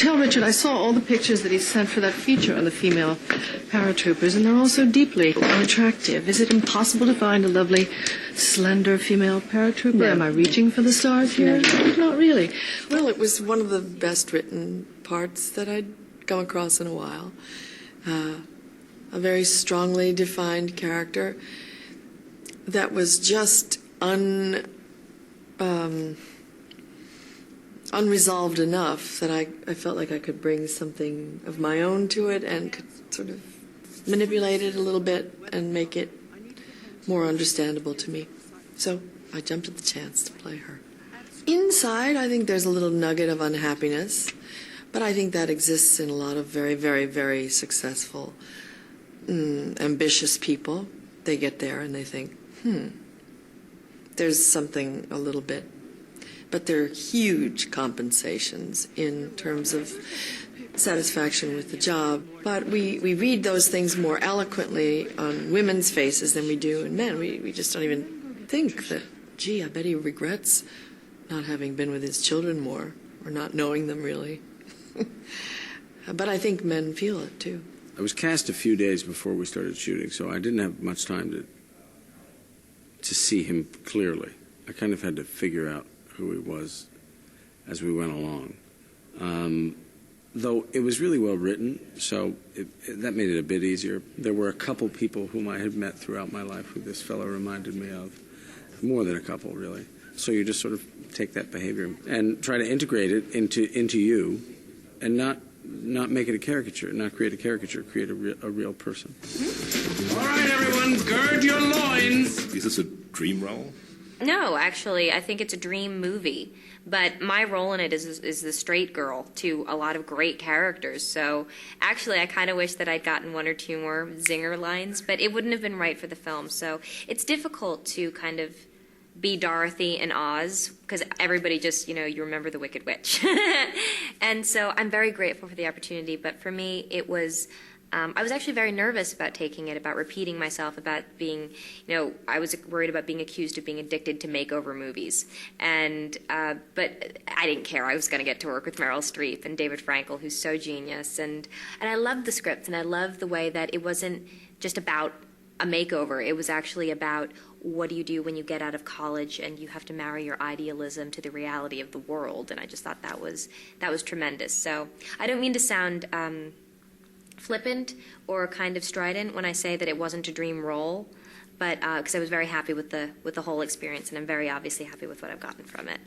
Tell Richard I saw all the pictures that he sent for that feature on the female paratroopers, and they're all so deeply unattractive. Is it impossible to find a lovely, slender female paratrooper? No. Am I reaching for the stars here? No. Not really. Well, it was one of the best written parts that I'd come across in a while. A very strongly defined character that was just unresolved enough that I felt like I could bring something of my own to it and could sort of manipulate it a little bit and make it more understandable to me. So I jumped at the chance to play her. Inside, I think there's a little nugget of unhappiness, but I think that exists in a lot of very, very, very successful, ambitious people. They get there and they think, there's something a little bit. But there are huge compensations in terms of satisfaction with the job. But we read those things more eloquently on women's faces than we do in men. We just don't even think that, gee, I bet he regrets not having been with his children more or not knowing them really. But I think men feel it too. I was cast a few days before we started shooting, so I didn't have much time to see him clearly. I kind of had to figure out who he was as we went along. Though it was really well written, so that made it a bit easier. There were a couple people whom I had met throughout my life who this fellow reminded me of. More than a couple, really. So you just sort of take that behavior and try to integrate it into you and not make it a caricature, not create a caricature, create a real person. All right, everyone, gird your loins. Is this a dream role? No, actually, I think it's a dream movie. But my role in it is the straight girl to a lot of great characters. So actually, I kind of wish that I'd gotten one or two more zinger lines, but it wouldn't have been right for the film. So it's difficult to kind of be Dorothy in Oz, because everybody just, you remember the Wicked Witch. And so I'm very grateful for the opportunity, but for me, it was... I was actually very nervous about taking it, about repeating myself, about being, I was worried about being accused of being addicted to makeover movies. And, but I didn't care. I was going to get to work with Meryl Streep and David Frankel, who's so genius. And I loved the script, and I loved the way that it wasn't just about a makeover. It was actually about what do you do when you get out of college and you have to marry your idealism to the reality of the world. And I just thought that was tremendous. So I don't mean to sound... flippant or kind of strident when I say that it wasn't a dream role, but because I was very happy with the whole experience, and I'm very obviously happy with what I've gotten from it.